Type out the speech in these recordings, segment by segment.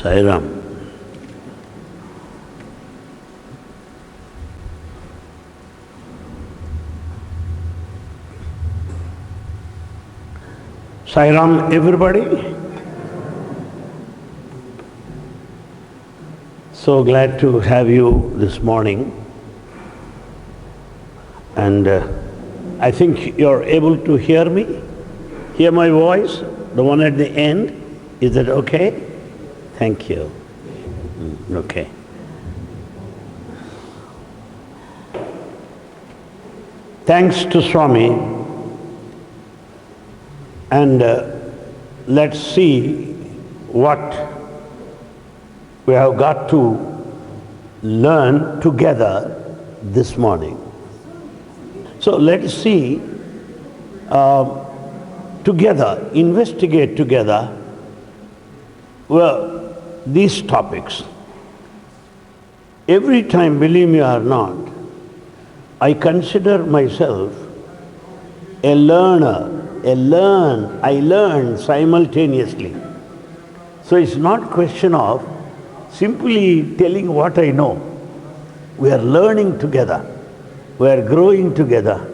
Sai Ram. Sai Ram, everybody. So glad to have you this morning. And I think you're able to hear me, hear my voice, the one at the end. Is that okay? Thank you. Okay. Thanks to Swami, and let's see what we have got to learn together this morning. So let's see together, investigate together these topics. Every time, believe me or not, I consider myself a learner, I learn simultaneously. So it's not question of simply telling what I know. We are learning together, we are growing together,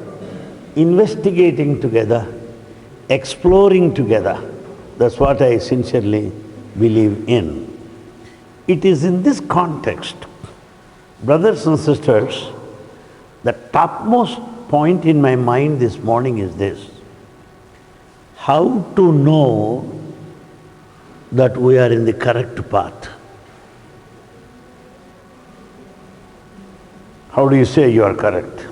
investigating together, exploring together. That's what I sincerely believe in. It is in this context, brothers and sisters, the topmost point in my mind this morning is this: how to know that we are in the correct path. How do you say you are correct?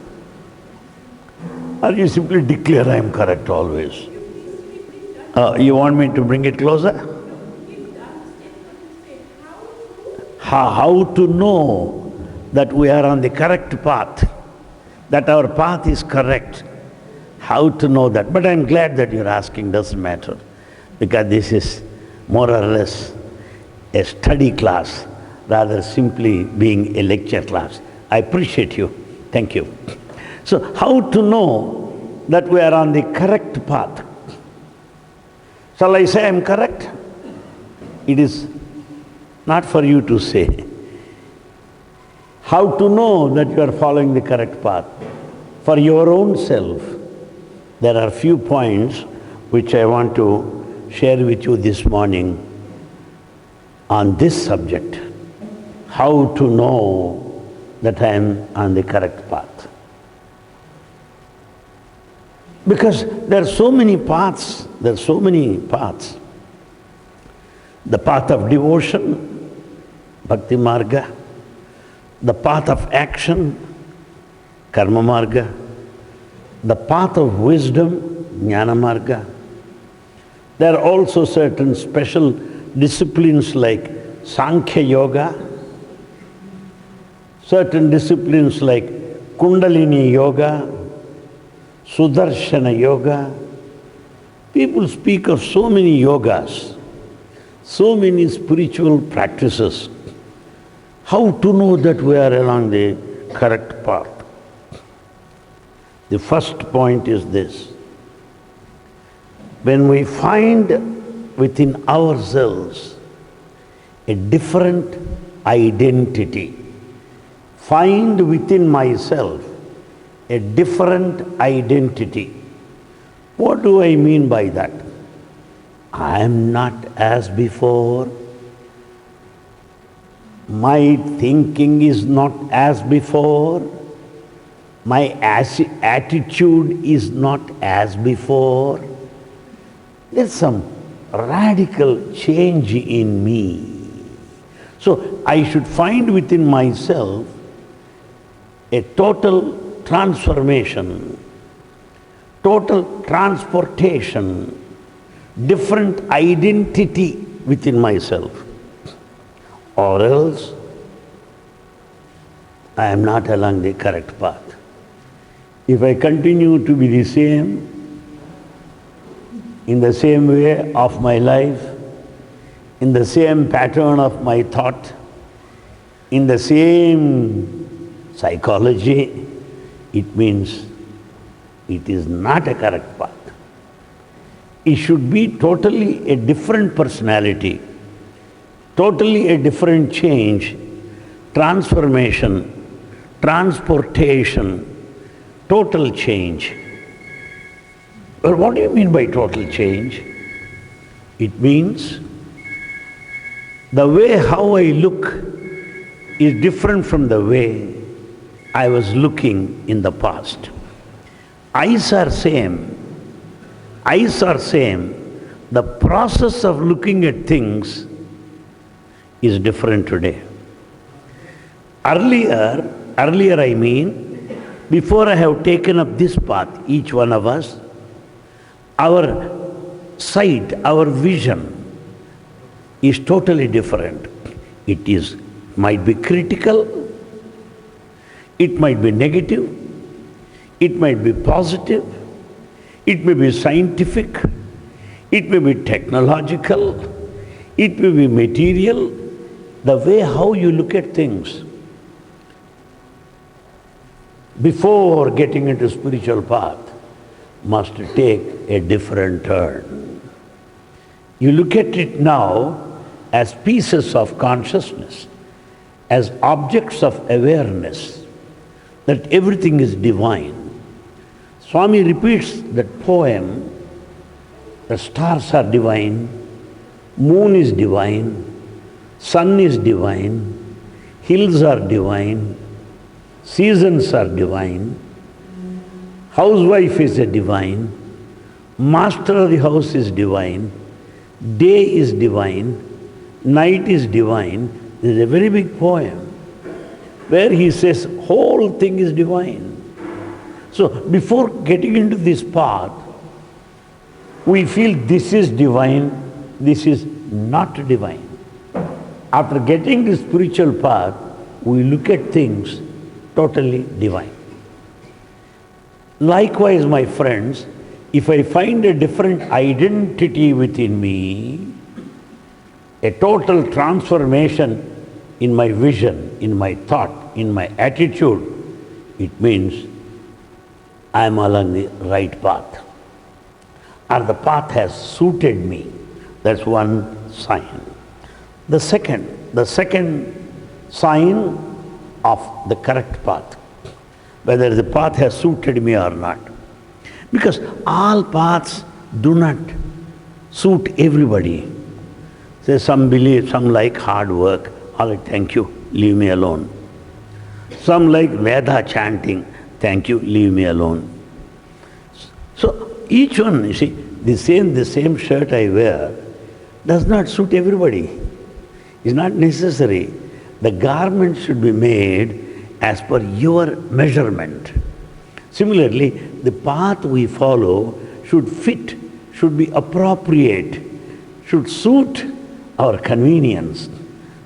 Or you simply declare I am correct always? You want me to bring it closer? How to know that we are on the correct path, that our path is correct. How to know that? But I'm glad that you're asking, doesn't matter, because this is more or less a study class rather simply being a lecture class. I appreciate you. Thank you. So how to know that we are on the correct path? Shall I say I'm correct? It is not for you to say. How to know that you are following the correct path? For your own self, there are few points which I want to share with you this morning on this subject. How to know that I am on the correct path. Because there are so many paths, The path of devotion, Bhakti Marga, the path of action, Karma Marga, the path of wisdom, Jnana Marga. There are also certain special disciplines like Sankhya Yoga, certain disciplines like Kundalini Yoga, Sudarshana Yoga. People speak of so many yogas, so many spiritual practices. How to know that we are along the correct path? The first point is this: when we find within ourselves a different identity, find within myself a different identity. What do I mean by that? I am not as before. My thinking is not as before. My attitude is not as before. There's some radical change in me. So I should find within myself a total transformation, total transportation, different identity within myself. Or else, I am not along the correct path. If I continue to be the same, in the same way of my life, in the same pattern of my thought, in the same psychology, it means it is not a correct path. It should be totally a different personality, totally a different change, transformation, transportation, total change. Well, what do you mean by total change? It means the way how I look is different from the way I was looking in the past. Eyes are same. Eyes are same. The process of looking at things is different today. Earlier I mean, before I have taken up this path, each one of us, our sight, our vision is totally different. It might be critical, it might be negative, it might be positive, it may be scientific, it may be technological, it may be material, the way how you look at things. Before getting into spiritual path, must take a different turn. You look at it now as pieces of consciousness, as objects of awareness, that everything is divine. Swami repeats that poem, the stars are divine, moon is divine, sun is divine, hills are divine, seasons are divine, housewife is a divine, master of the house is divine, day is divine, night is divine. There is a very big poem where he says whole thing is divine. So before getting into this path, we feel this is divine, this is not divine. After getting the spiritual path, we look at things totally divine. Likewise, my friends, if I find a different identity within me, a total transformation in my vision, in my thought, in my attitude, it means I am along the right path. Or the path has suited me. That's one sign. The second sign of the correct path, whether the path has suited me or not. Because all paths do not suit everybody. Say some believe, some like hard work. All right, thank you, leave me alone. Some like Veda chanting. Thank you, leave me alone. So each one, you see, the same shirt I wear does not suit everybody. It's not necessary. The garment should be made as per your measurement. Similarly, the path we follow should fit, should be appropriate, should suit our convenience.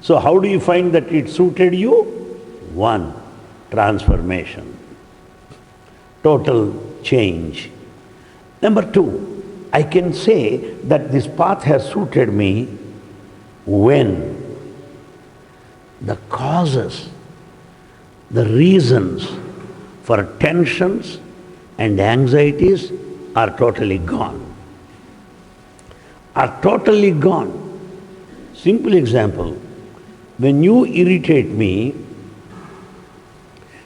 So how do you find that it suited you? One, transformation, total change. Number two, I can say that this path has suited me when the causes, the reasons for tensions and anxieties are totally gone. Are totally gone. Simple example, when you irritate me,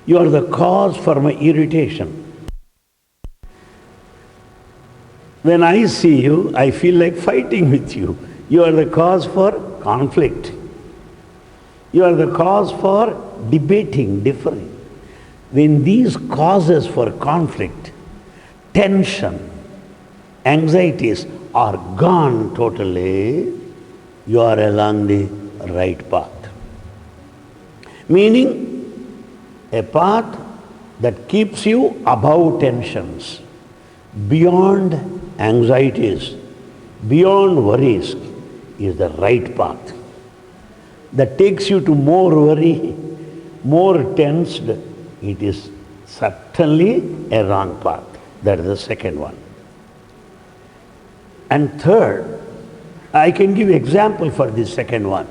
you are the cause for my irritation. When I see you, I feel like fighting with you. You are the cause for conflict. You are the cause for debating, differing. When these causes for conflict, tension, anxieties are gone totally, you are along the right path. Meaning, a path that keeps you above tensions, beyond anxieties, beyond worries, is the right path. That takes you to more worry, more tensed, it is certainly a wrong path. That is the second one. And third, I can give example for this second one.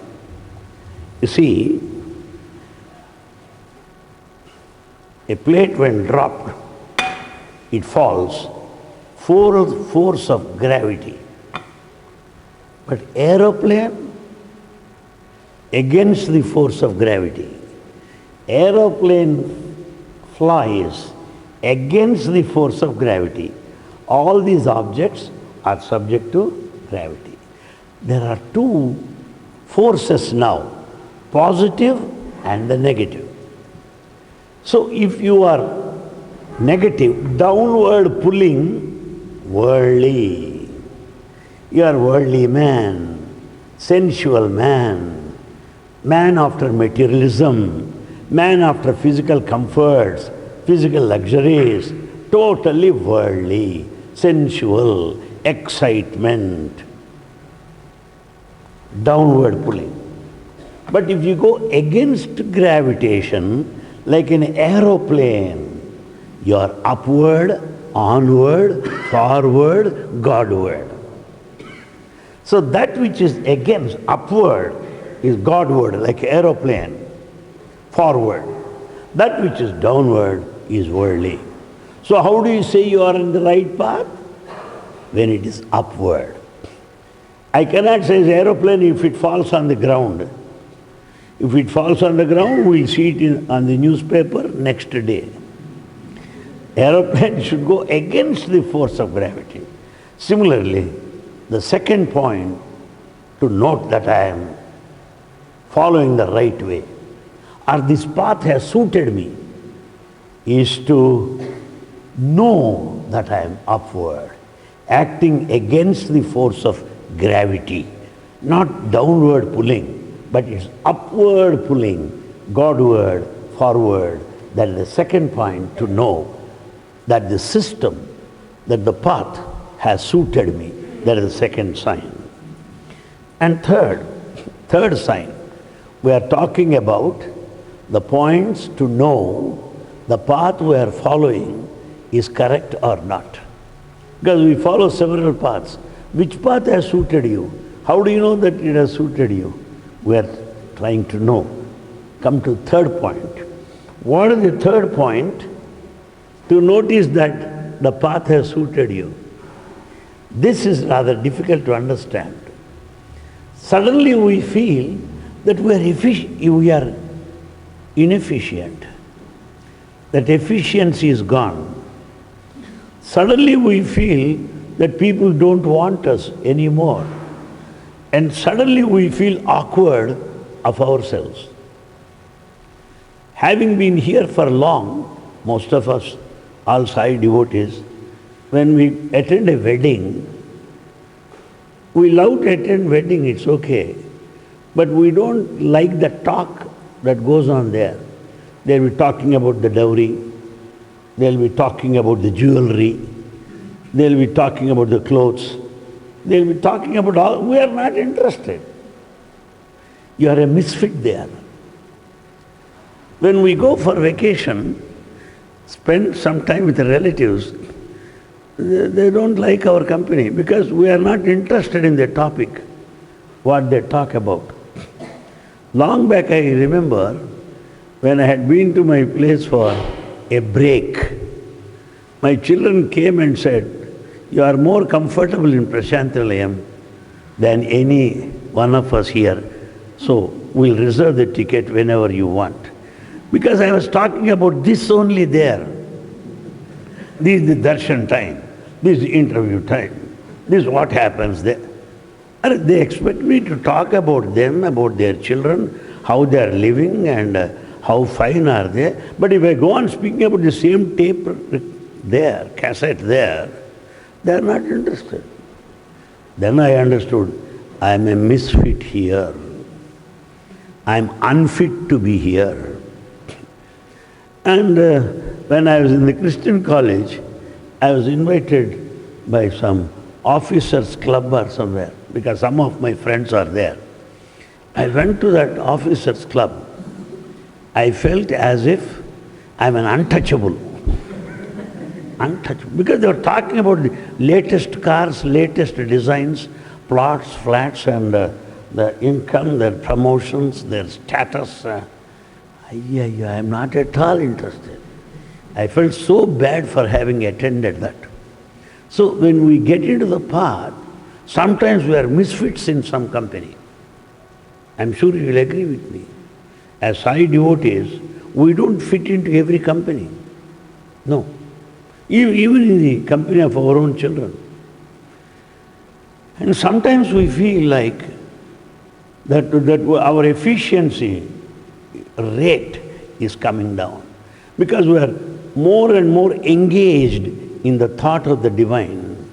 You see, a plate when dropped, it falls, force of gravity. But aeroplane, against the force of gravity. Aeroplane flies against the force of gravity. All these objects are subject to gravity. There are two forces now, positive and the negative. So if you are negative, downward pulling, worldly. You are worldly man, sensual man, man after materialism, man after physical comforts, physical luxuries, totally worldly, sensual, excitement, downward pulling. But if you go against gravitation, like an aeroplane, you are upward, onward, forward, Godward. So that which is against, upward, is Godward, like aeroplane, forward. That which is downward is worldly. So how do you say you are in the right path? When it is upward. I cannot say it's aeroplane if it falls on the ground. If it falls on the ground, we'll see it on the newspaper next day. Aeroplane should go against the force of gravity. Similarly, the second point to note that I am following the right way, or this path has suited me, is to know that I am upward, acting against the force of gravity, not downward pulling, but it's upward pulling, Godward, forward. That is the second point, to know that the system, that the path has suited me. That is the second sign. And third sign, we are talking about the points to know the path we are following is correct or not. Because we follow several paths. Which path has suited you? How do you know that it has suited you? We are trying to know. Come to third point. What is the third point? To notice that the path has suited you. This is rather difficult to understand. Suddenly we feel that we are inefficient, that efficiency is gone. Suddenly we feel that people don't want us anymore. And suddenly we feel awkward of ourselves. Having been here for long, most of us, all Sai devotees, when we attend a wedding, we love to attend wedding, it's okay. But we don't like the talk that goes on there. They'll be talking about the dowry, they'll be talking about the jewelry, they'll be talking about the clothes, they'll be talking about all. We are not interested. You are a misfit there. When we go for vacation, spend some time with the relatives, they don't like our company because we are not interested in the topic, what they talk about. Long back I remember when I had been to my place for a break, my children came and said, "You are more comfortable in Prashanthalayam than any one of us here, so we'll reserve the ticket whenever you want." Because I was talking about this only there. This is the darshan time, this is the interview time, this is what happens there. They expect me to talk about them, about their children, how they are living and how fine are they. But if I go on speaking about the same tape there, cassette there, they are not interested. Then I understood, I am a misfit here. I am unfit to be here. And when I was in the Christian college, I was invited by some officers' club or somewhere, because some of my friends are there. I went to that officers' club. I felt as if I'm an untouchable. Untouchable. Because they were talking about the latest cars, latest designs, plots, flats, and the income, their promotions, their status. I'm not at all interested. I felt so bad for having attended that. So when we get into the path, sometimes we are misfits in some company. I'm sure you will agree with me. As Sai devotees, we don't fit into every company. No. Even in the company of our own children. And sometimes we feel like that our efficiency rate is coming down. Because we are more and more engaged in the thought of the divine,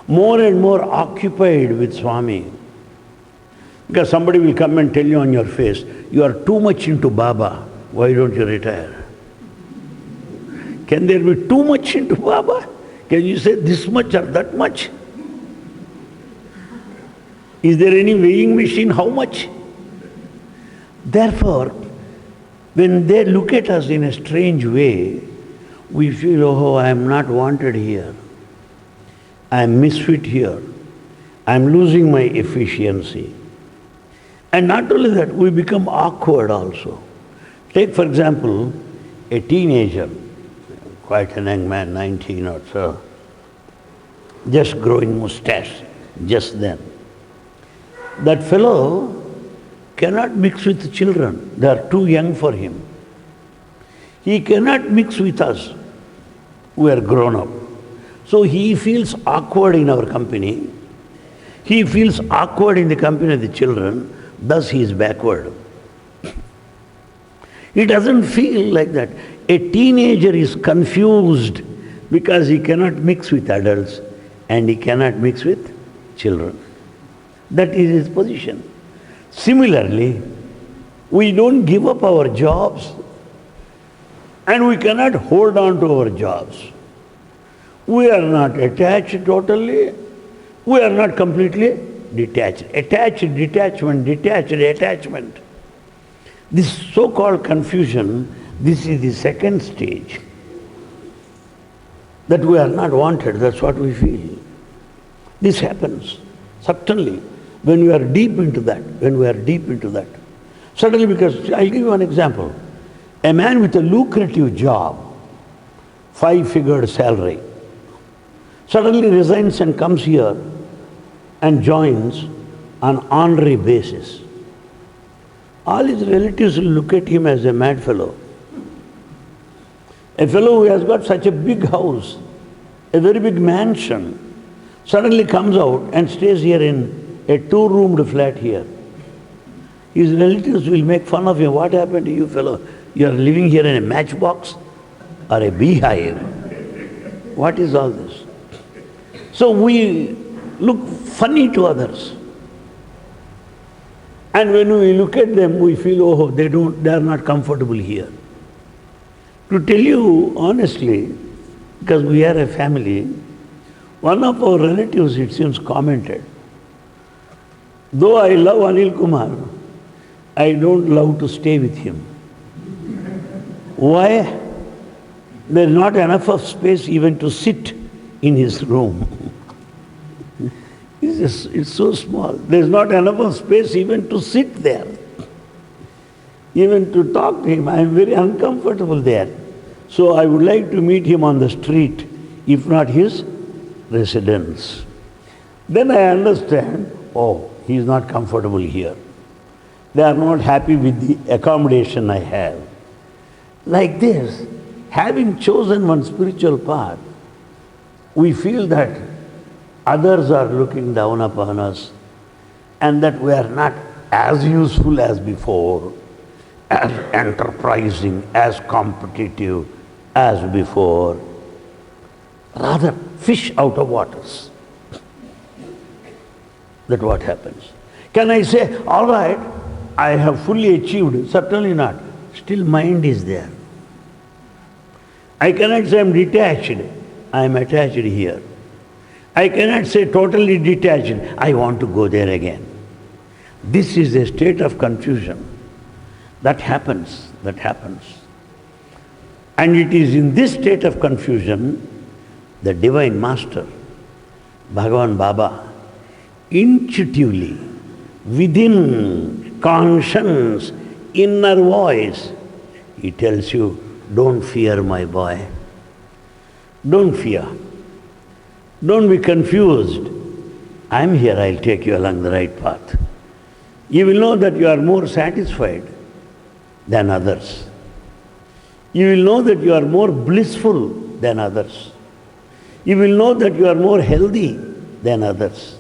more and more occupied with Swami. Because somebody will come and tell you on your face, you are too much into Baba, why don't you retire? Can there be too much into Baba? Can you say this much or that much? Is there any weighing machine? How much? Therefore, when they look at us in a strange way, we feel, oh, I am not wanted here. I am misfit here. I am losing my efficiency. And not only that, we become awkward also. Take, for example, a teenager, quite a young man, 19 or so, just growing mustache, just then. That fellow cannot mix with the children. They are too young for him. He cannot mix with us who are grown up. So he feels awkward in our company. He feels awkward in the company of the children. Thus he is backward. He doesn't feel like that. A teenager is confused because he cannot mix with adults and he cannot mix with children. That is his position. Similarly, we don't give up our jobs and we cannot hold on to our jobs. We are not attached totally. We are not completely detached. Attached, detachment, detached, attachment. This so-called confusion, this is the second stage. That we are not wanted, that's what we feel. This happens, certainly, when we are deep into that, Suddenly, because, I'll give you one example. A man with a lucrative job, 5-figure salary, suddenly resigns and comes here and joins on honorary basis. All his relatives will look at him as a mad fellow. A fellow who has got such a big house, a very big mansion, suddenly comes out and stays here in a 2-roomed flat here. His relatives will make fun of him. What happened to you, fellow? You are living here in a matchbox or a beehive. What is all this? So we look funny to others. And when we look at them, we feel, oh, they are not comfortable here. To tell you honestly, because we are a family, one of our relatives, it seems, commented, though I love Anil Kumar, I don't love to stay with him. Why? There is not enough of space even to sit in his room. It's so small. There is not enough of space even to sit there. Even to talk to him, I am very uncomfortable there. So I would like to meet him on the street, if not his residence. Then I understand, oh, he is not comfortable here. They are not happy with the accommodation I have. Like this, having chosen one spiritual path, we feel that others are looking down upon us and that we are not as useful as before, as enterprising, as competitive as before. Rather, fish out of waters. That's what happens. Can I say, all right, I have fully achieved? Certainly not. Still mind is there. I cannot say I'm detached. I am attached here. I cannot say totally detached. I want to go there again. This is a state of confusion. That happens. And it is in this state of confusion, the Divine Master, Bhagavan Baba, intuitively, within conscience, inner voice, he tells you, don't fear, my boy. Don't fear. Don't be confused. I'm here, I'll take you along the right path. You will know that you are more satisfied than others. You will know that you are more blissful than others. You will know that you are more healthy than others.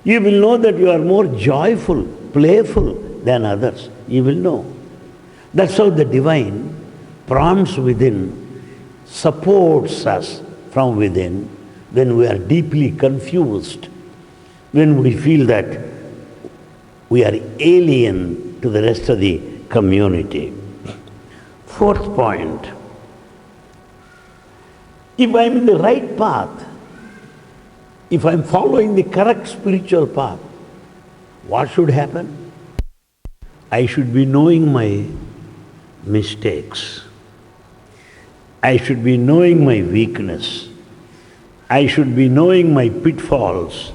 You will know that you are more joyful, playful than others. You will know. That's how the divine prompts within, supports us from within when we are deeply confused, when we feel that we are alien to the rest of the community. Fourth point, if I am in the right path, if I am following the correct spiritual path, what should happen? I should be knowing my mistakes. I should be knowing my weakness. I should be knowing my pitfalls.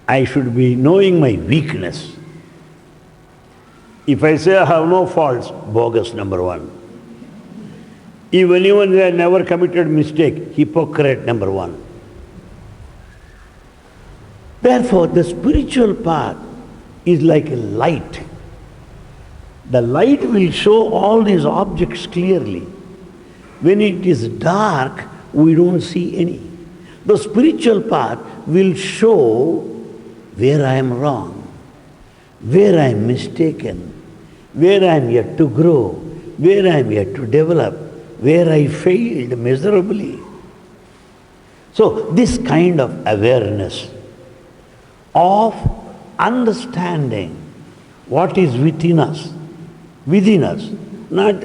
I should be knowing my weakness. If I say I have no faults, bogus, number one. If anyone has never committed mistake, hypocrite, number one. Therefore, the spiritual path is like a light. The light will show all these objects clearly. When it is dark, we don't see any. The spiritual path will show where I am wrong, where I am mistaken, where I am yet to grow, where I am yet to develop, where I failed miserably. So this kind of awareness of understanding what is within us, not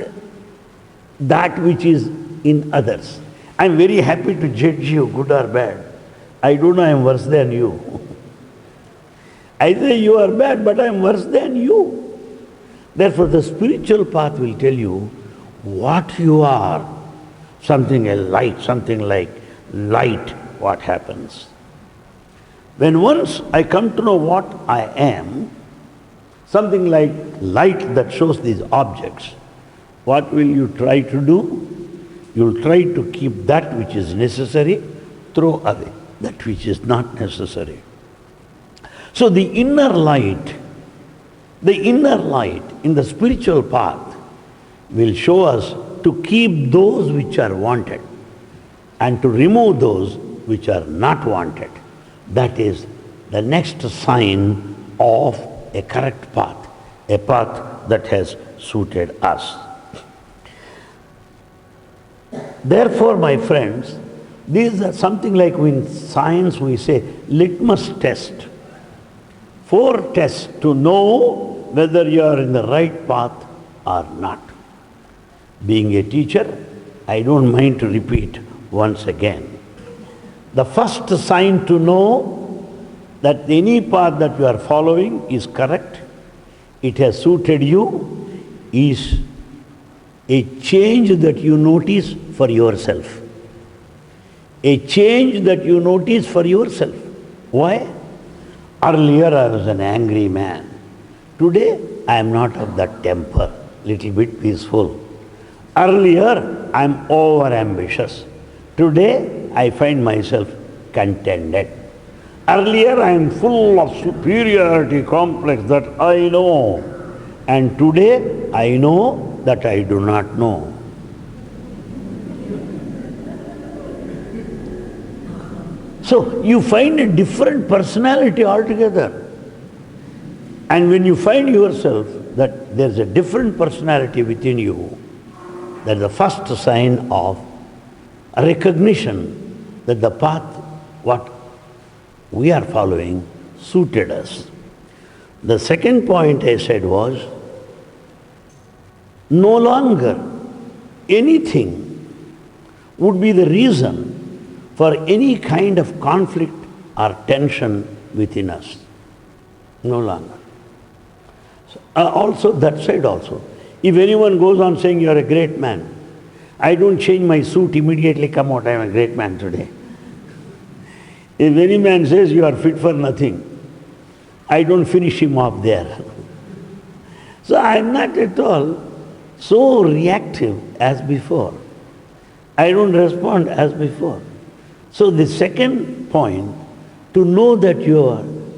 that which is in others. I am very happy to judge you, good or bad. I don't know I am worse than you. I say you are bad, but I am worse than you. Therefore, the spiritual path will tell you what you are. Something like light, what happens. When once I come to know what I am, something like light that shows these objects, what will you try to do? You will try to keep that which is necessary, throw away that which is not necessary. So the inner light in the spiritual path will show us to keep those which are wanted and to remove those which are not wanted. That is the next sign of a correct path, a path that has suited us. Therefore, my friends, these are something like in science we say litmus test. 4 tests to know whether you are in the right path or not. Being a teacher, I don't mind to repeat once again. The first sign to know that any path that you are following is correct, it has suited you, is a change that you notice for yourself. A change that you notice for yourself. Why? Earlier I was an angry man. Today I am not of that temper, little bit peaceful. Earlier I am over ambitious. Today I find myself contented. Earlier I am full of superiority complex that I know. And today I know that I do not know. So you find a different personality altogether. And when you find yourself that there's a different personality within you, that's the first sign of recognition that the path what we are following suited us. The second point I said was, no longer anything would be the reason for any kind of conflict or tension within us. No longer. So, also, that side also. If anyone goes on saying you are a great man, I don't change my suit immediately, come out, I am a great man today. If any man says you are fit for nothing, I don't finish him off there. So I am not at all so reactive as before. I don't respond as before. So the second point, to know that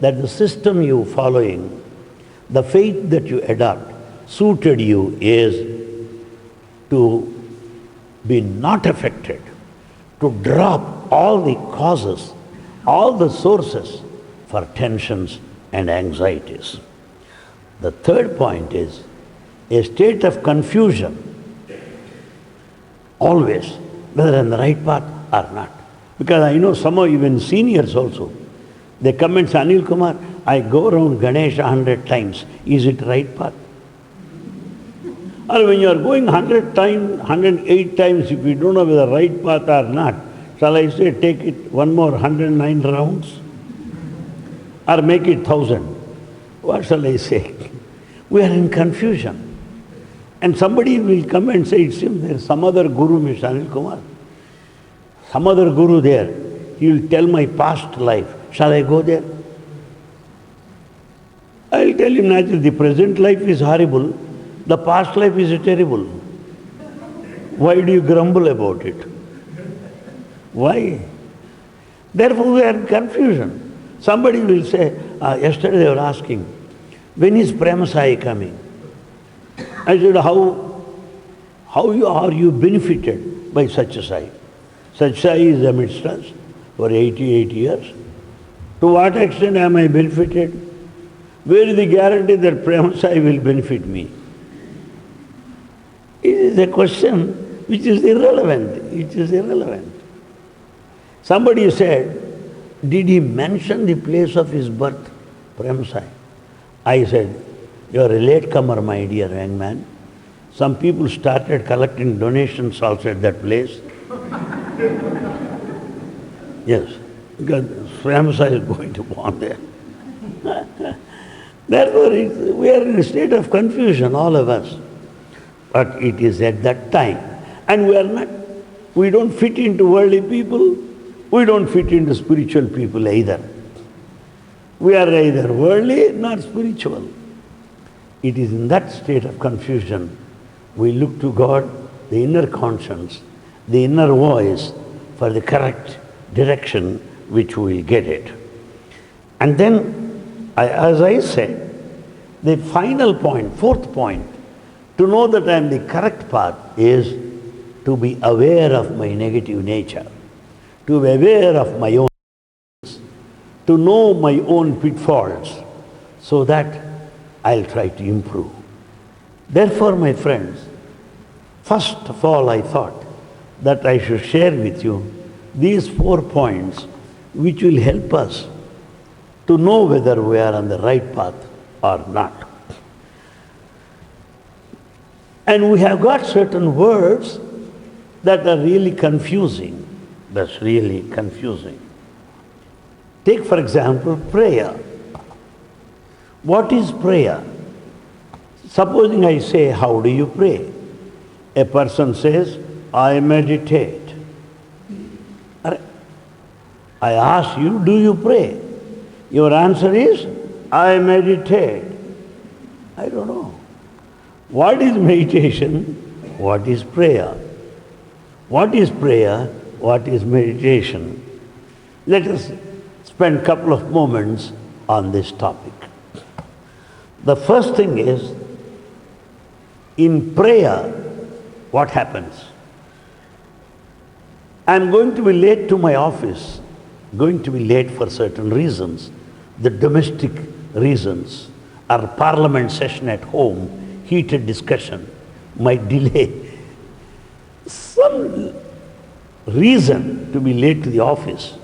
that the system you are following, the faith that you adopt, suited you, is to be not affected, to drop all the causes, all the sources for tensions and anxieties. The third point is a state of confusion, always, whether on the right path or not. Because I know some of even seniors also, they come and say, Anil Kumar, I go around Ganesh 100 times. Is it right path? Or when you are going 100 times, 108 times, if you don't know whether right path or not, shall I say take it one more 109 rounds? Or make it 1,000? What shall I say? We are in confusion. And somebody will come and say, it seems there is some other guru, Mr. Anil Kumar. Some other guru there. He will tell my past life. Shall I go there? I will tell him naturally, the present life is horrible, the past life is terrible. Why do you grumble about it? Why? Therefore we are in confusion. Somebody will say, yesterday they were asking, when is Prema Sai coming? I said, how are you benefited by such a Sai? Such Sai is amidst us for 88 years. To what extent am I benefited? Where is the guarantee that Prema Sai will benefit me? It is a question which is irrelevant. It is irrelevant. Somebody said, did he mention the place of his birth, Prema Sai? I said, you are a latecomer, my dear young man. Some people started collecting donations also at that place. Yes, because Prema Sai is going to born there. Therefore, we are in a state of confusion, all of us. But it is at that time. And we don't fit into worldly people, we don't fit into spiritual people either. We are neither worldly nor spiritual. It is in that state of confusion we look to God, the inner conscience, the inner voice for the correct direction which we will get it. And then, as I said, the final point, fourth point, to know that I am the correct path is to be aware of my negative nature, to be aware of my own, to know my own pitfalls, so that I'll try to improve. Therefore, my friends, first of all I thought that I should share with you these 4 points which will help us to know whether we are on the right path or not. And we have got certain words that are really confusing. That's really confusing. Take, for example, prayer. What is prayer? Supposing I say, how do you pray? A person says, I meditate. I ask you, do you pray? Your answer is, I meditate. I don't know. What is meditation? What is prayer? What is prayer? What is meditation? Let us spend a couple of moments on this topic. The first thing is, in prayer, what happens? I am going to be late to my office, going to be late for certain reasons, the domestic reasons, or parliament session at home, heated discussion might delay. Some reason to be late to the office.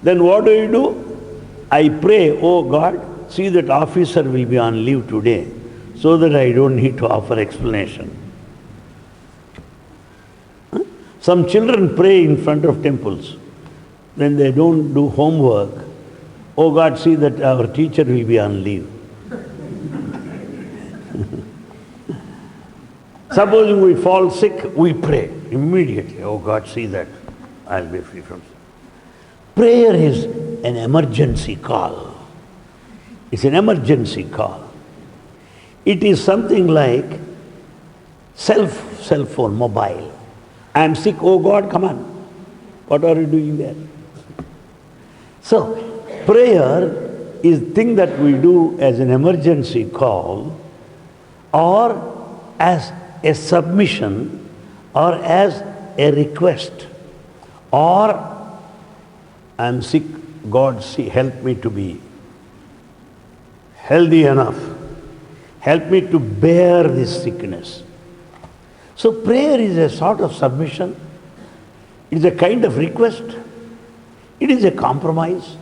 Then what do? I pray, oh God, see that officer will be on leave today, so that I don't need to offer explanation. Some children pray in front of temples. When they don't do homework, oh God, see that our teacher will be on leave. Supposing we fall sick, we pray immediately. Oh God, see that I'll be free from sin. Prayer is an emergency call. It's an emergency call. It is something like cell phone, mobile. I am sick, oh God, come on. What are you doing there? So, prayer is thing that we do as an emergency call or as a submission or as a request or I am sick, God, see, help me to be healthy enough. Help me to bear this sickness. So prayer is a sort of submission. It is a kind of request. It is a compromise,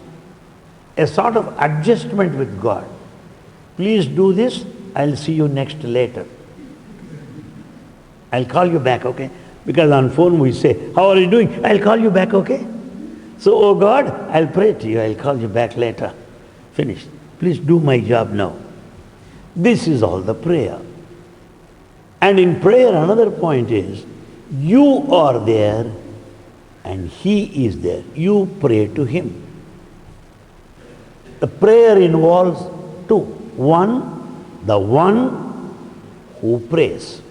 a sort of adjustment with God. Please do this, I'll see you next later. I'll call you back, okay? Because on phone we say, how are you doing? I'll call you back, okay? So, oh God, I'll pray to you, I'll call you back later. Finished. Please do my job now. This is all the prayer. And in prayer, another point is, you are there and He is there. You pray to Him. The prayer involves two. One, the one who prays.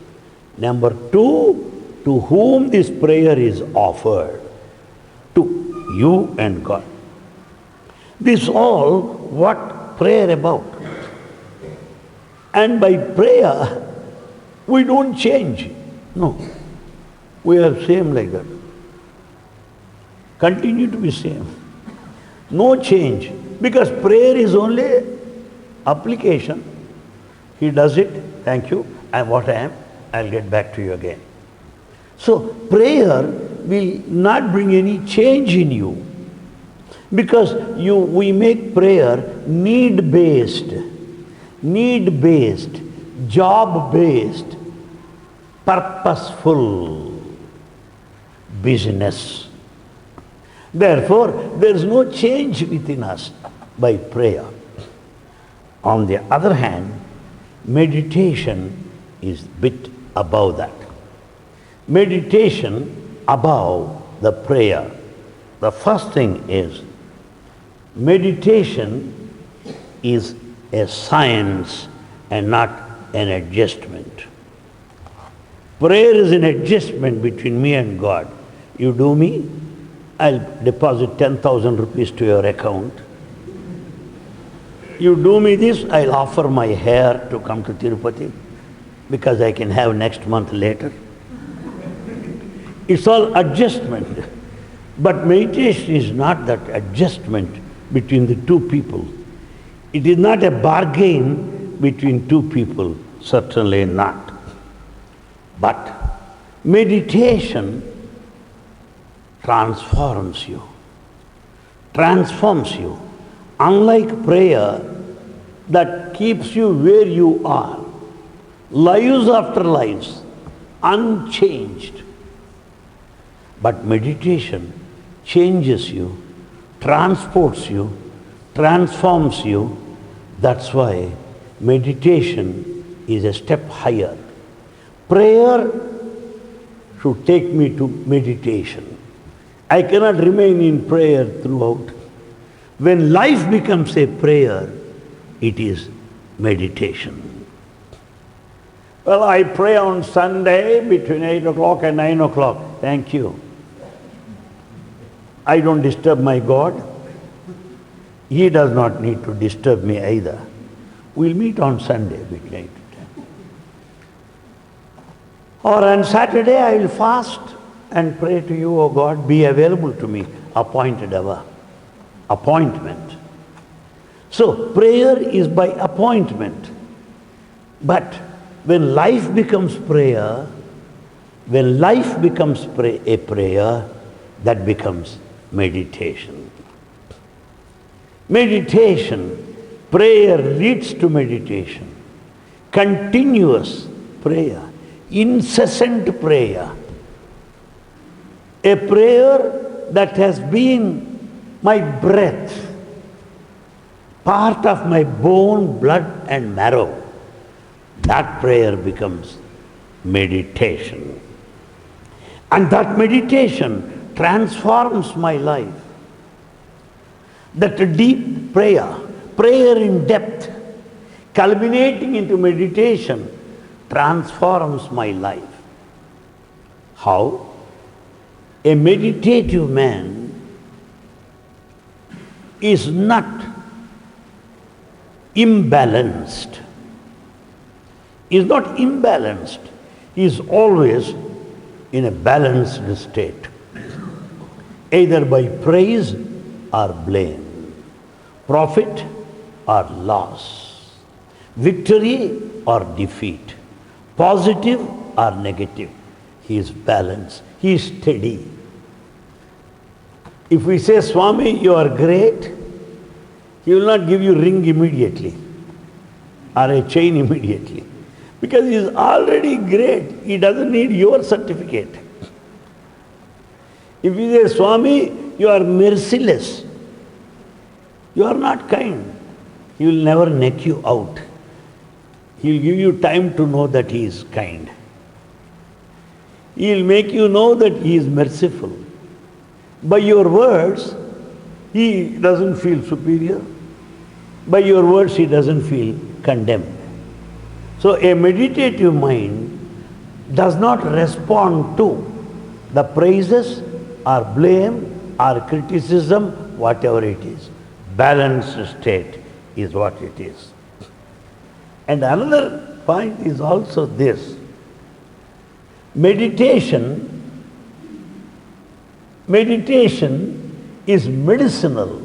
Number two, to whom this prayer is offered. To you and God. This all what prayer about. And by prayer, we don't change. No. We are same like that. Continue to be same. No change. Because prayer is only application. He does it, thank you, I'm what I am, I'll get back to you again. So prayer will not bring any change in you. Because we make prayer need-based, job-based, purposeful business. Therefore, there is no change within us by prayer. On the other hand, meditation is a bit above that. Meditation above the prayer. The first thing is, meditation is a science and not an adjustment. Prayer is an adjustment between me and God. You do me, I'll deposit 10,000 rupees to your account. You do me this, I'll offer my hair to come to Tirupati because I can have next month later. It's all adjustment. But meditation is not that adjustment between the two people. It is not a bargain between two people, certainly not. But meditation transforms you. Unlike prayer that keeps you where you are, lives after lives, unchanged. But meditation changes you, transports you, transforms you. That's why meditation is a step higher. Prayer should take me to meditation. I cannot remain in prayer throughout. When life becomes a prayer, it is meditation. Well, I pray on Sunday between 8 o'clock and 9 o'clock. Thank you. I don't disturb my God. He does not need to disturb me either. We'll meet on Sunday between 8 to 10. Or on Saturday I will fast and pray to you, O God, be available to me, appointed hour. Appointment. So prayer is by appointment. But when life becomes prayer, a prayer, that becomes meditation. Meditation, prayer leads to meditation. Continuous prayer, incessant prayer. A prayer that has been my breath, part of my bone, blood and marrow, that prayer becomes meditation. And that meditation transforms my life. That deep prayer, prayer in depth, culminating into meditation, transforms my life. How? A meditative man is not imbalanced. He is not imbalanced. He is always in a balanced state, either by praise or blame, profit or loss, victory or defeat, positive or negative. He is balanced. He is steady. If we say, Swami, you are great, he will not give you ring immediately or a chain immediately, because he is already great. He doesn't need your certificate. If you say, Swami, you are merciless, you are not kind, he will never neck you out. He will give you time to know that he is kind. He will make you know that he is merciful. By your words, he doesn't feel superior. By your words, he doesn't feel condemned. So a meditative mind does not respond to the praises or blame or criticism, whatever it is. Balanced state is what it is. And another point is also this. Meditation is medicinal.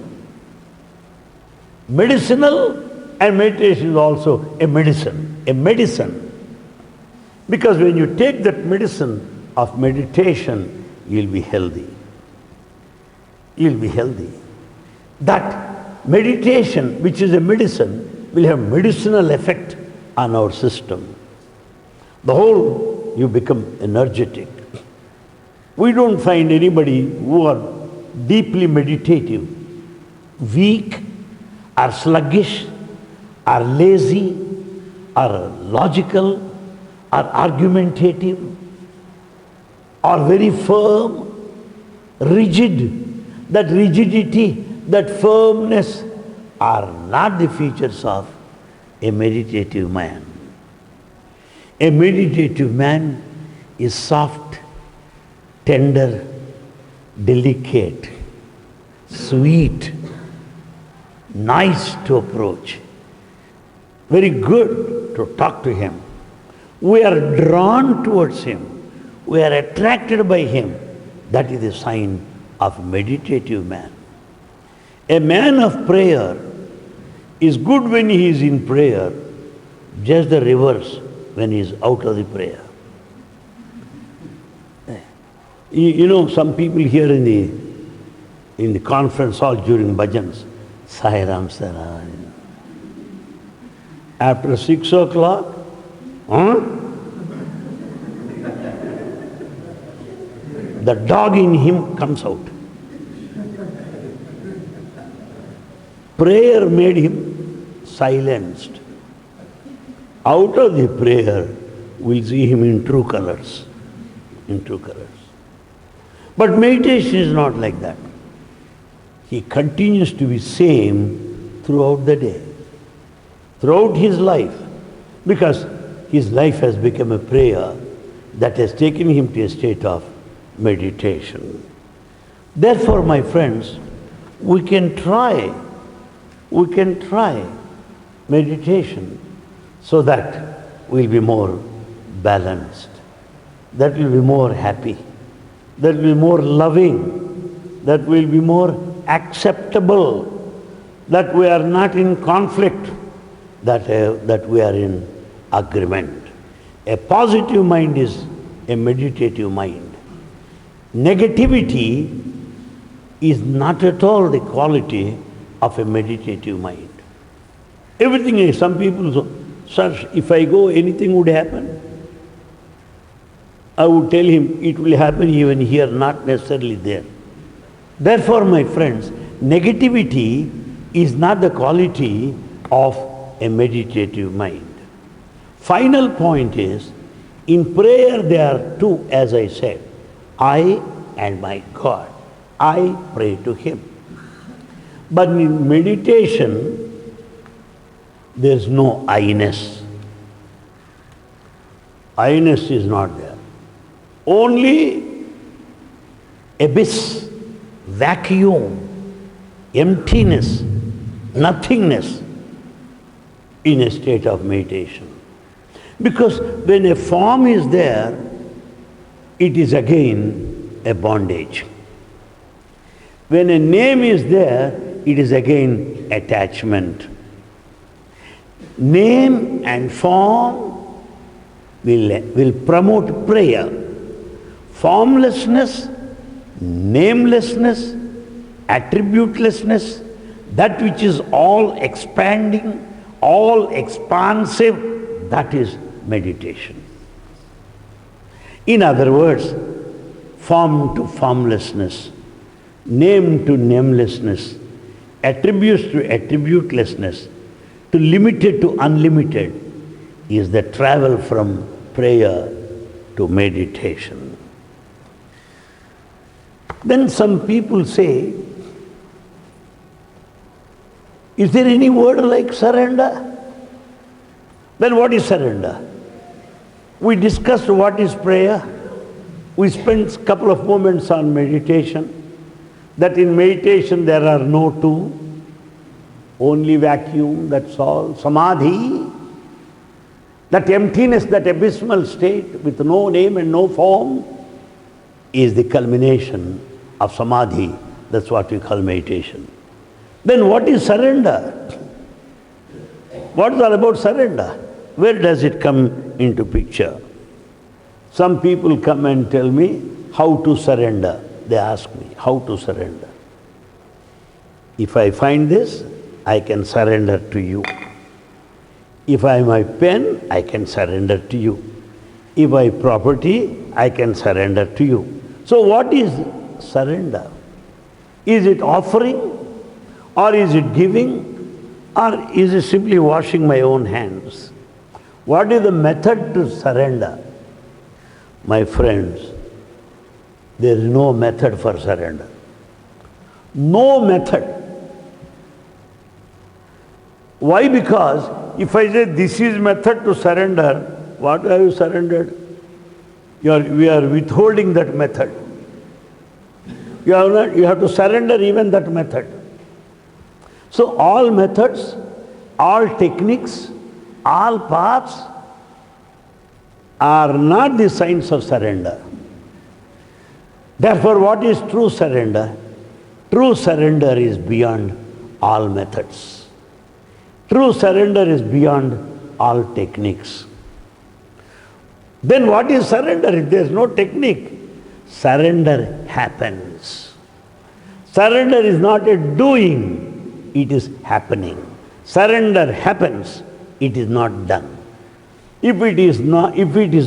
Medicinal, and meditation is also a medicine. Because when you take that medicine of meditation, you'll be healthy. You'll be healthy. That meditation, which is a medicine, will have medicinal effect on our system. The whole, you become energetic. We don't find anybody who are deeply meditative, weak or sluggish or lazy or logical or argumentative or very firm, rigid. That rigidity, that firmness are not the features of a meditative man. A meditative man is soft, tender, delicate, sweet, nice to approach, very good to talk to him. We are drawn towards him. We are attracted by him. That is a sign of a meditative man. A man of prayer is good when he is in prayer, just the reverse when he is out of the prayer. You know, some people here in the conference hall during bhajans, Sai Ram Sara. After 6 o'clock, the dog in him comes out. Prayer made him silenced. Out of the prayer, we'll see him in true colors. In true colors. But meditation is not like that. He continues to be same throughout the day, throughout his life, because his life has become a prayer that has taken him to a state of meditation. Therefore, my friends, we can try meditation so that we'll be more balanced, that we'll be more happy, that we'll be more loving, that we'll be more acceptable, that we are not in conflict, that we are in agreement. A positive mind is a meditative mind. Negativity is not at all the quality of a meditative mind. Everything is, some people say, sir, if I go, anything would happen. I would tell him it will happen even here, not necessarily there. Therefore, my friends, negativity is not the quality of a meditative mind. Final point is, in prayer there are two, as I said, I and my God. I pray to Him. But in meditation, there is no I-ness. I-ness is not there. Only abyss, vacuum, emptiness, nothingness in a state of meditation. Because when a form is there, it is again a bondage. When a name is there, it is again attachment. Name and form will promote prayer. Formlessness, namelessness, attributelessness, that which is all expanding, all expansive, that is meditation. In other words, form to formlessness, name to namelessness, attributes to attributelessness, to limited to unlimited, is the travel from prayer to meditation. Then some people say, is there any word like surrender? Then what is surrender? We discussed what is prayer. We spent a couple of moments on meditation. That in meditation there are no two, only vacuum, that's all. Samadhi, that emptiness, that abysmal state with no name and no form, is the culmination of samadhi. That's what we call meditation. Then what is surrender? What is all about surrender? Where does it come into picture? Some people come and tell me how to surrender. They ask me, how to surrender? If I find this, I can surrender to you. If I have my pen, I can surrender to you. If I have property, I can surrender to you. So what is surrender? Is it offering? Or is it giving? Or is it simply washing my own hands? What is the method to surrender? My friends, there is no method for surrender. No method. Why? Because if I say this is method to surrender, what have you surrendered? We are withholding that method. You have to surrender even that method. So all methods, all techniques, all paths are not the signs of surrender. Therefore, what is true surrender? True surrender is beyond all methods. True surrender is beyond all techniques. Then what is surrender if there is no technique? Surrender happens. Surrender is not a doing, it is happening. Surrender happens, it is not done. If it is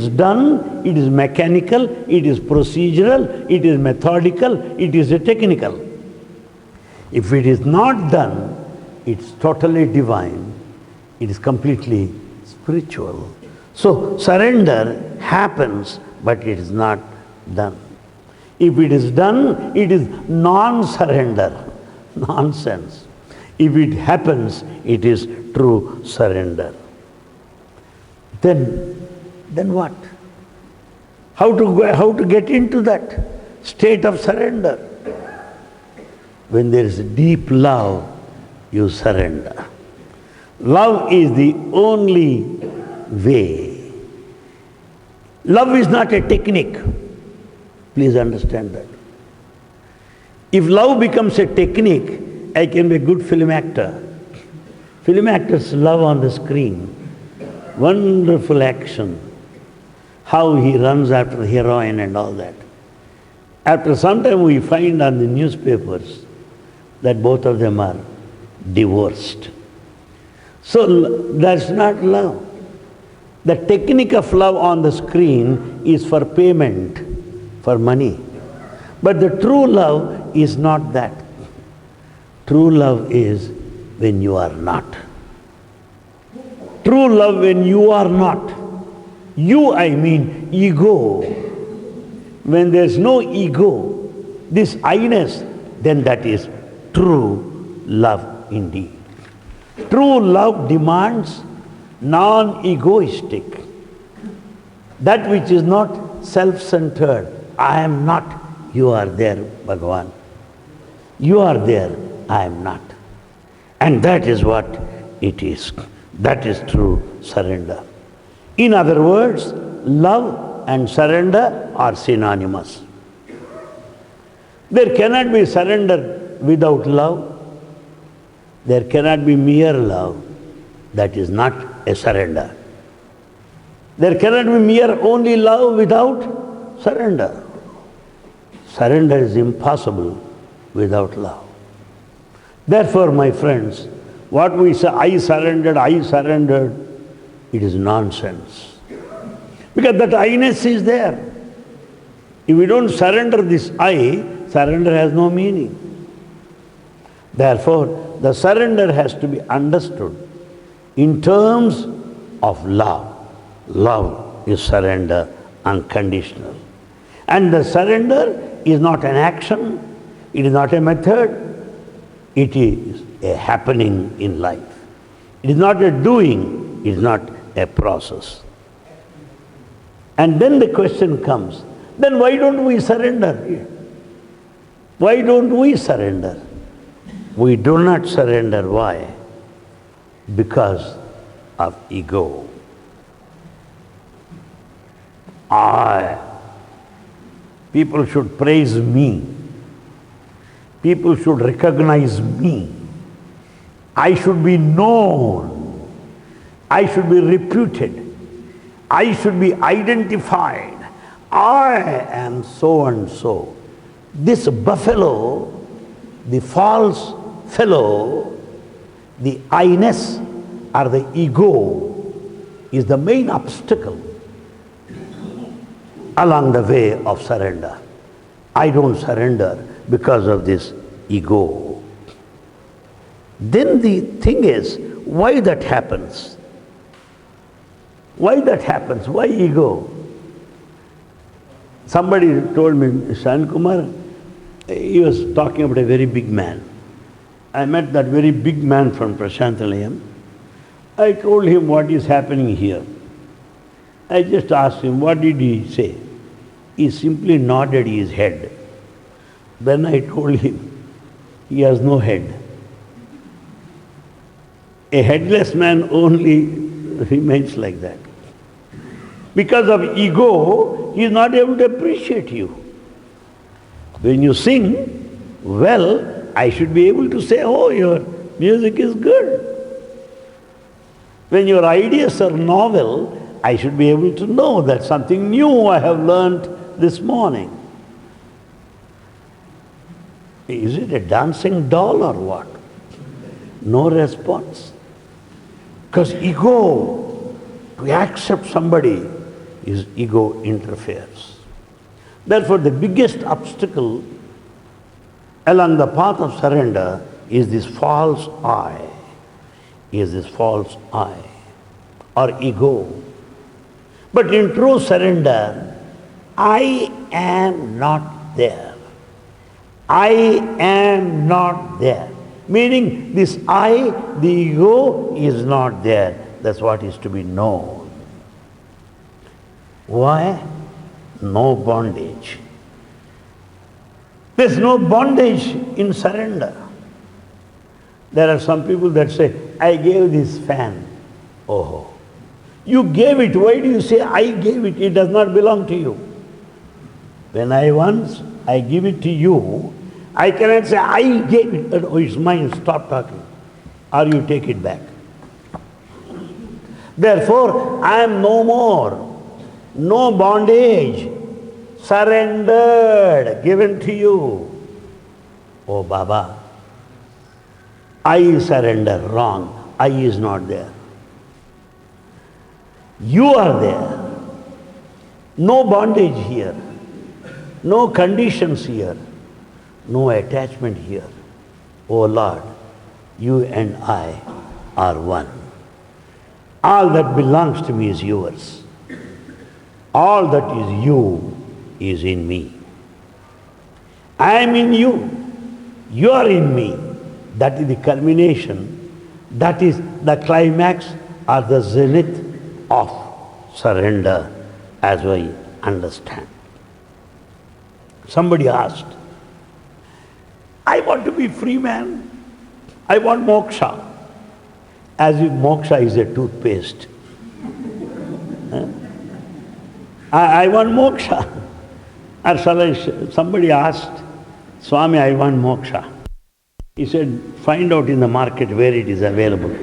done, it is mechanical, it is procedural, it is methodical, it is a technical. If it is not done, it's totally divine, it is completely spiritual. So surrender happens, but it is not done. If it is done, it is non-surrender, nonsense. If it happens, it is true surrender. Then what? How to get into that state of surrender? When there is deep love, you surrender. Love is the only way. Love is not a technique. Please understand that. If love becomes a technique, I can be a good film actor. Film actors love on the screen. Wonderful action. How he runs after the heroine and all that. After some time we find on the newspapers that both of them are divorced. So that's not love. The technique of love on the screen is for payment, for money. But the true love is not that. True love is when you are not. True love when you are not. You, I mean ego. When there's no ego, this I-ness, then that is true love indeed. True love demands non-egoistic. That which is not self-centered. I am not, you are there, Bhagavan. You are there, I am not. And that is what it is. That is true surrender. In other words, love and surrender are synonymous. There cannot be surrender without love. There cannot be mere love. That is not a surrender. There cannot be mere only love without surrender. Surrender is impossible without love. Therefore, my friends, what we say, I surrendered, it is nonsense. Because that I-ness is there. If we don't surrender this I, surrender has no meaning. Therefore, the surrender has to be understood in terms of love. Love is surrender, unconditional. And the surrender is not an action, it is not a method, it is a happening in life. It is not a doing, it is not a process. And then the question comes, then why don't we surrender? Why don't we surrender? We do not surrender. Why? Because of ego. I. People should praise me. People should recognize me. I should be known. I should be reputed. I should be identified. I am so and so. This buffalo, the false fellow, the I-ness or the ego is the main obstacle along the way of surrender. I don't surrender because of this ego. Then the thing is, why that happens? Why that happens? Why ego? Somebody told me, Anil Kumar, he was talking about a very big man. I met that very big man from Prashantalayam. I told him what is happening here. I just asked him, what did he say? He simply nodded his head. Then I told him, he has no head. A headless man only remains like that. Because of ego, he is not able to appreciate you. When you sing well, I should be able to say, oh, your music is good. When your ideas are novel, I should be able to know that something new I have learnt this morning. Is it a dancing doll or what? No response. Because ego, to accept somebody, is ego interferes. Therefore, the biggest obstacle along the path of surrender is this false I, or ego. But in true surrender, I am not there. I am not there. Meaning this I, the ego, is not there. That's what is to be known. Why? No bondage. There's no bondage in surrender. There are some people that say, I gave this fan. Oh, you gave it. Why do you say, I gave it? It does not belong to you. When I give it to you, I cannot say, I gave it. Oh, it's mine, stop talking. Or you take it back. Therefore, I am no more. No bondage. Surrendered, given to you. Oh, Baba, I surrender. Wrong. I is not there. You are there. No bondage here. No conditions here. No attachment here. Oh Lord, you and I are one. All that belongs to me is yours. All that is you is in me. I am in you. You are in me. That is the culmination. That is the climax or the zenith of surrender as I understand. Somebody asked, I want to be free, man. I want moksha. As if moksha is a toothpaste. I want moksha. Or somebody asked, Swami, I want moksha. He said, find out in the market where it is available.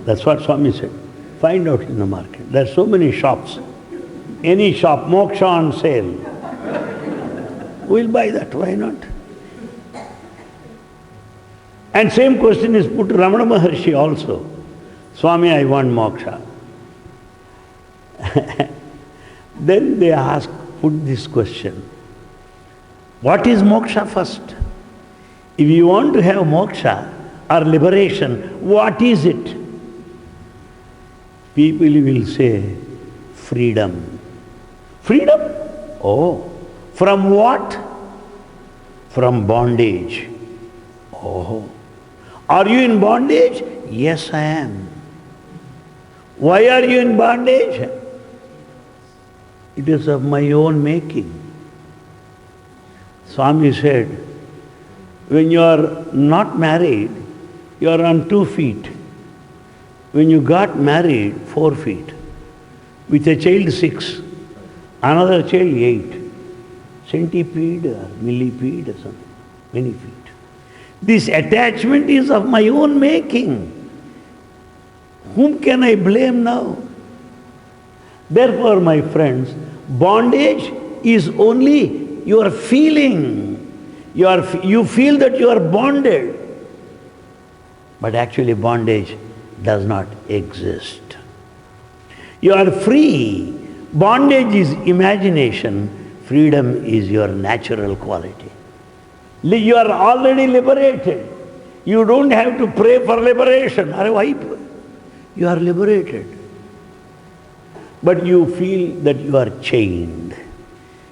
That's what Swami said. Find out in the market. There are so many shops. Any shop, moksha on sale. We'll buy that, why not? And same question is put to Ramana Maharshi also. Swami, I want moksha. Then they ask, put this question. What is moksha first? If you want to have moksha or liberation, what is it? People will say, freedom. Freedom? Oh, from what? From bondage. Oh, are you in bondage? Yes, I am. Why are you in bondage? It is of my own making. Swami said, when you are not married, you are on 2 feet. When you got married, 4 feet. With a child 6, another child 8. Centipede or millipede or something, many feet. This attachment is of my own making. Whom can I blame now? Therefore, my friends, bondage is only your feeling. You feel that you are bonded. But actually bondage does not exist. You are free. Bondage is imagination. Freedom is your natural quality. You are already liberated. You don't have to pray for liberation. You are liberated. But you feel that you are chained.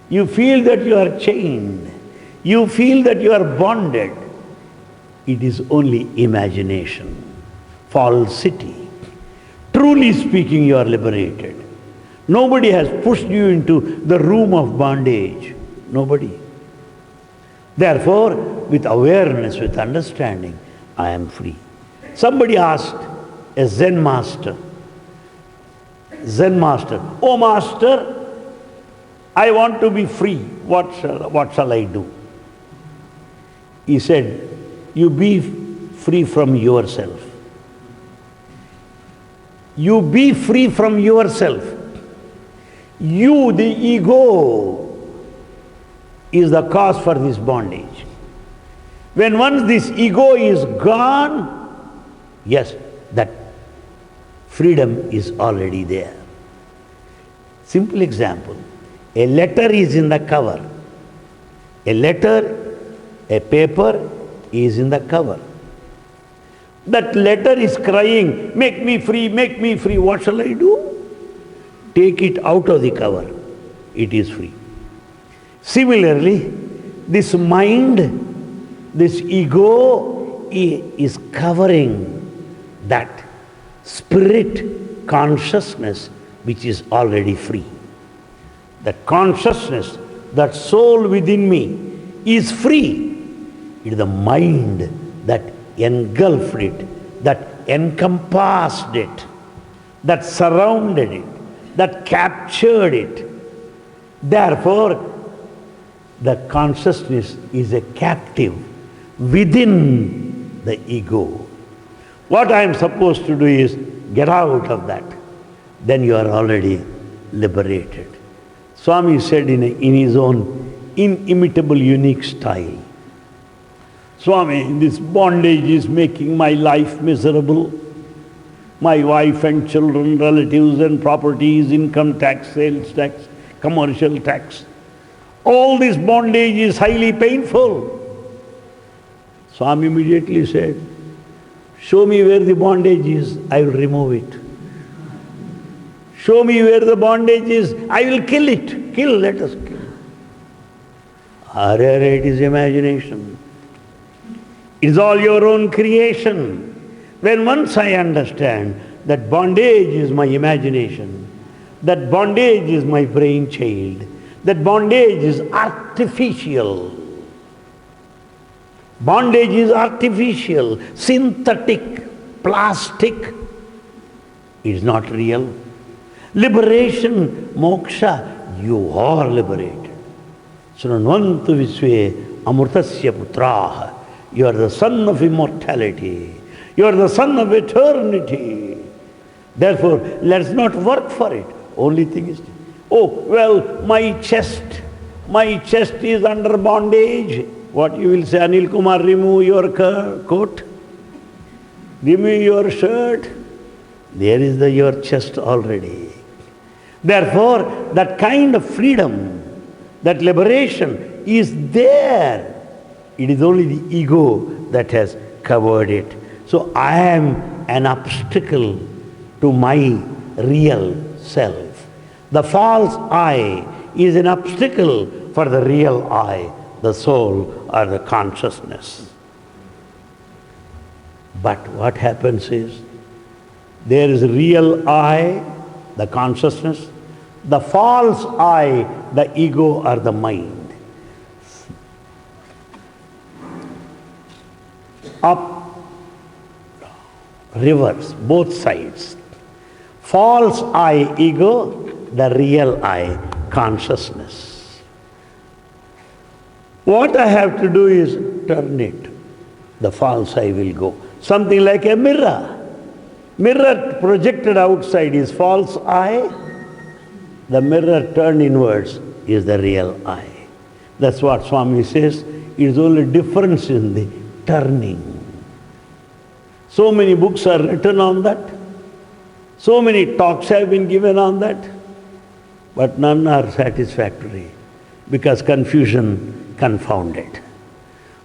You feel that you are chained. You feel that you are bonded. It is only imagination, falsity. Truly speaking, you are liberated. Nobody has pushed you into the room of bondage. Nobody. Therefore, with awareness, with understanding, I am free. Somebody asked a Zen master, oh master, I want to be free. What shall I do? He said, you be free from yourself. You be free from yourself. You, the ego, is the cause for this bondage. When once this ego is gone, yes, that freedom is already there. Simple example. A letter is in the cover. A paper is in the cover. That letter is crying, make me free, make me free. What shall I do? Take it out of the cover. It is free. Similarly, this mind, this ego is covering that spirit consciousness which is already free. That consciousness, that soul within me is free. It is the mind that engulfed it, that encompassed it, that surrounded it, that captured it. Therefore, the consciousness is a captive within the ego. What I am supposed to do is get out of that. Then you are already liberated. Swami said in his own inimitable, unique style, Swami, this bondage is making my life miserable. My wife and children, relatives and properties, income tax, sales tax, commercial tax. All this bondage is highly painful. Swami immediately said, show me where the bondage is, I will remove it. Show me where the bondage is, I will kill it. Kill, let us kill. It is imagination. It is all your own creation. When once I understand that bondage is my imagination, that bondage is my brainchild, that bondage is artificial. Bondage is artificial, synthetic, plastic. It is not real. Liberation, moksha, you are liberated. Sranvantu visve amrutasya putraha. You are the son of immortality. You are the son of eternity. Therefore, let's not work for it. Only thing is, oh, well, my chest is under bondage. What you will say, Anil Kumar, remove your coat, remove your shirt. There is your chest already. Therefore, that kind of freedom, that liberation is there. It is only the ego that has covered it. So I am an obstacle to my real self. The false I is an obstacle for the real I, the soul or the consciousness. But what happens is, there is real I, the consciousness, the false I, the ego or the mind. Up, reverse, both sides. False I, ego, the real I, consciousness. What I have to do is turn it. The false I will go. Something like a mirror. Mirror projected outside is false I. The mirror turned inwards is the real I. That's what Swami says. It is only difference in the turning. So many books are written on that. So many talks have been given on that. But none are satisfactory because confusion confounded.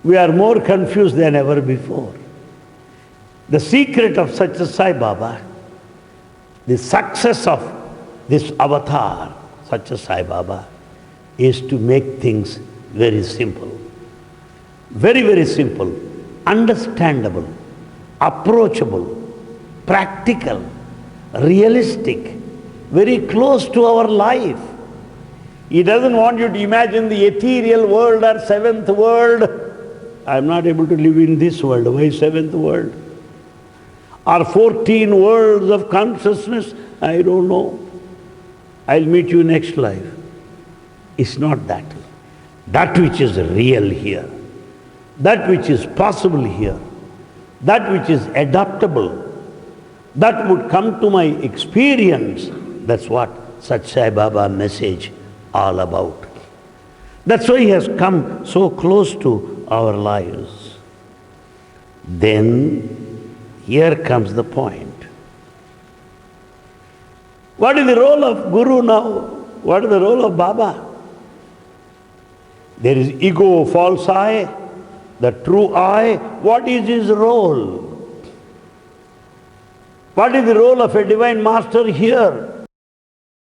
We are more confused than ever before. The secret of such a Sai Baba, the success of this avatar, such a Sai Baba, is to make things very simple. Very, very simple, understandable, approachable, practical, realistic, very close to our life. He doesn't want you to imagine the ethereal world or seventh world. I'm not able to live in this world. Why seventh world? Or 14 worlds of consciousness? I don't know. I'll meet you next life. It's not that. That which is real here, that which is possible here, that which is adaptable, that would come to my experience. That's what Sat Sai Baba message all about. That's why he has come so close to our lives. Then, here comes the point. What is the role of Guru now? What is the role of Baba? There is ego, false I, the true I. What is his role? What is the role of a divine master here?